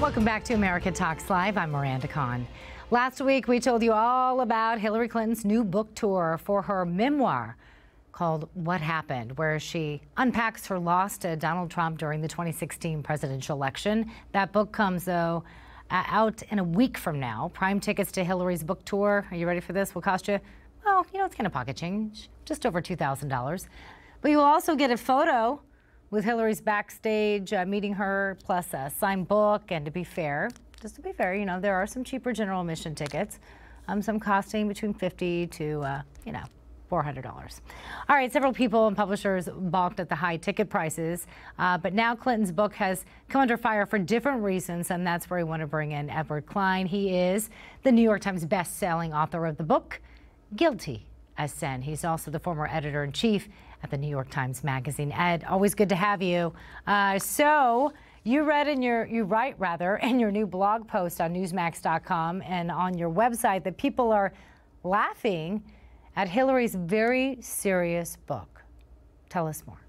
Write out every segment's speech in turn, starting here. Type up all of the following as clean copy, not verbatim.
Welcome back to America Talks Live. I'm Miranda Kahn. Last week, we told you all about Hillary Clinton's new book tour for her memoir called What Happened, where she unpacks her loss to Donald Trump during the 2016 presidential election. That book comes, though, out in a week from now. Prime tickets to Hillary's book tour, are you ready for this, will cost you, well, it's kind of pocket change, just over $2,000. But you will also get a photo with Hillary's backstage meeting her, plus a signed book. And to be fair, there are some cheaper general admission tickets, some costing between $50 to, $400. All right, several people and publishers balked at the high ticket prices, but now Clinton's book has come under fire for different reasons, and that's where we want to bring in Edward Klein. He is the New York Times best-selling author of the book, Guilty as Sin. He's also the former editor-in-chief at the New York Times Magazine. Ed, always good to have you. So you write in your new blog post on Newsmax.com and on your website that people are laughing at Hillary's very serious book. Tell us more.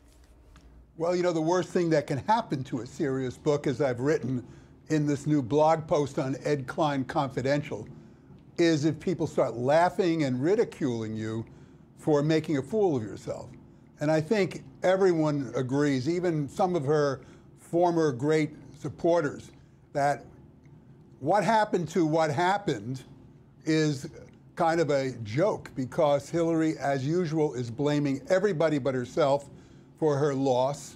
Well, the worst thing that can happen to a serious book, as I've written in this new blog post on Ed Klein Confidential, is if people start laughing and ridiculing you for making a fool of yourself. And I think everyone agrees, even some of her former great supporters, that what happened to what happened is kind of a joke, because Hillary, as usual, is blaming everybody but herself for her loss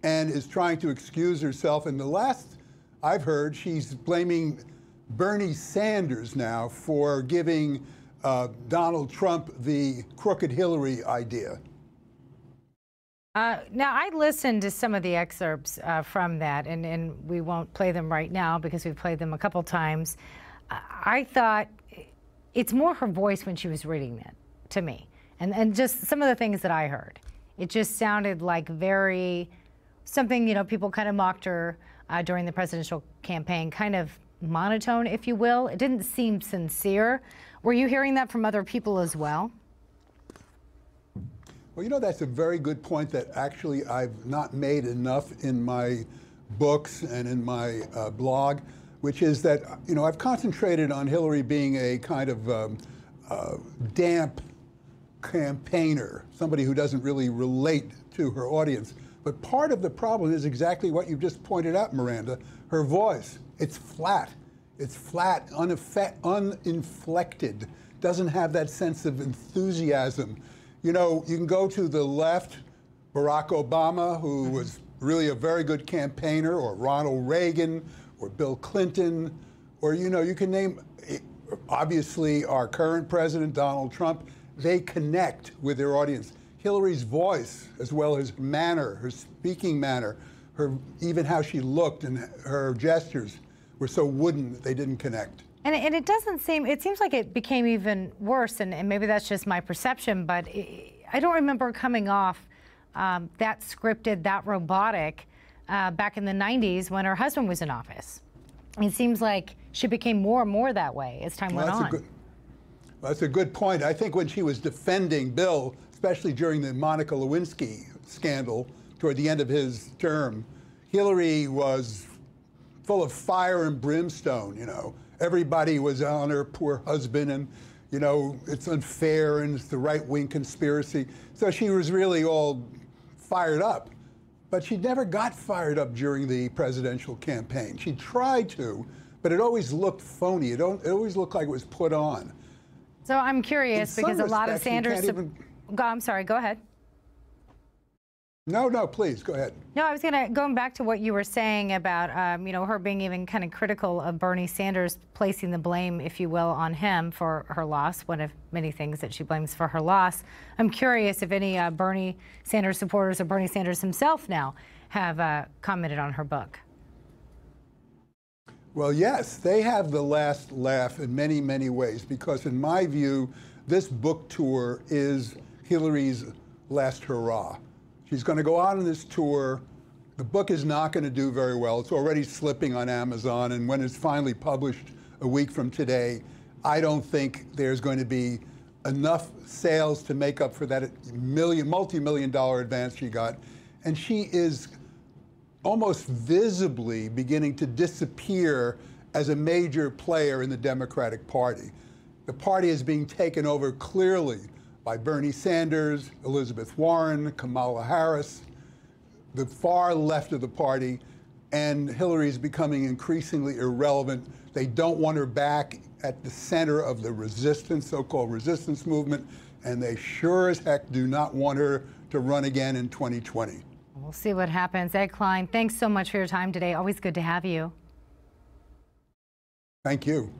and is trying to excuse herself. And the last I've heard, she's blaming Bernie Sanders now for giving Donald Trump the crooked Hillary idea. Now, I listened to some of the excerpts from that, and we won't play them right now because we've played them a couple times. I thought it's more her voice when she was reading it to me, and just some of the things that I heard. It just sounded like something, people kind of mocked her during the presidential campaign, kind of monotone, if you will. It didn't seem sincere. Were you hearing that from other people as well? Well, that's a very good point that actually I've not made enough in my books and in my blog, which is that, I've concentrated on Hillary being a kind of damp campaigner, somebody who doesn't really relate to her audience. But part of the problem is exactly what you just pointed out, Miranda, her voice. It's flat. It's flat, uninflected, doesn't have that sense of enthusiasm. You can go to the left, Barack Obama, who was really a very good campaigner, or Ronald Reagan, or Bill Clinton, or, you can name, obviously, our current president, Donald Trump. They connect with their audience. Hillary's voice, as well as her manner, her speaking manner, even how she looked and her gestures were so wooden that they didn't connect. And it seems like it became even worse, and maybe that's just my perception, but I don't remember coming off that scripted, that robotic back in the 90s when her husband was in office. It seems like she became more and more that way as time went on. That's a good point. I think when she was defending Bill, especially during the Monica Lewinsky scandal toward the end of his term, Hillary was full of fire and brimstone, Everybody was on her poor husband, and, it's unfair, and it's the right-wing conspiracy. So she was really all fired up. But she never got fired up during the presidential campaign. She tried to, but it always looked phony. It always looked like it was put on. So I'm curious, because a lot of Sanders... I'm sorry, go ahead. No, please, go ahead. No, I was going back to what you were saying about, her being even kind of critical of Bernie Sanders, placing the blame, if you will, on him for her loss, one of many things that she blames for her loss. I'm curious if any Bernie Sanders supporters or Bernie Sanders himself now have commented on her book. Well, yes, they have the last laugh in many, many ways, because in my view, this book tour is Hillary's last hurrah. She's going to go out on this tour. The book is not going to do very well. It's already slipping on Amazon, and when it's finally published a week from today, I don't think there's going to be enough sales to make up for that multi-million-dollar advance she got. And she is almost visibly beginning to disappear as a major player in the Democratic Party. The party is being taken over clearly by Bernie Sanders, Elizabeth Warren, Kamala Harris, the far left of the party, and Hillary is becoming increasingly irrelevant. They don't want her back at the center of the resistance, so-called resistance movement, and they sure as heck do not want her to run again in 2020. We'll see what happens. Ed Klein, thanks so much for your time today. Always good to have you. Thank you.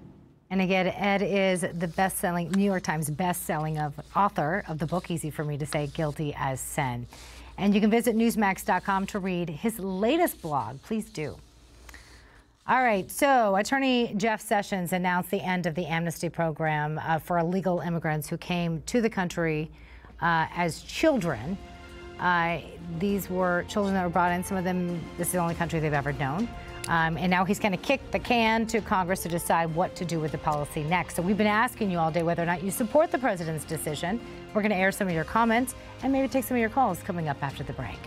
And again, Ed is the best-selling, New York Times best-selling author of the book, easy for me to say, Guilty as Sin. And you can visit Newsmax.com to read his latest blog. Please do. All right, so Attorney Jeff Sessions announced the end of the amnesty program for illegal immigrants who came to the country as children. These were children that were brought in. Some of them, this is the only country they've ever known. And now he's going to kick the can to Congress to decide what to do with the policy next. So we've been asking you all day whether or not you support the president's decision. We're going to air some of your comments and maybe take some of your calls coming up after the break.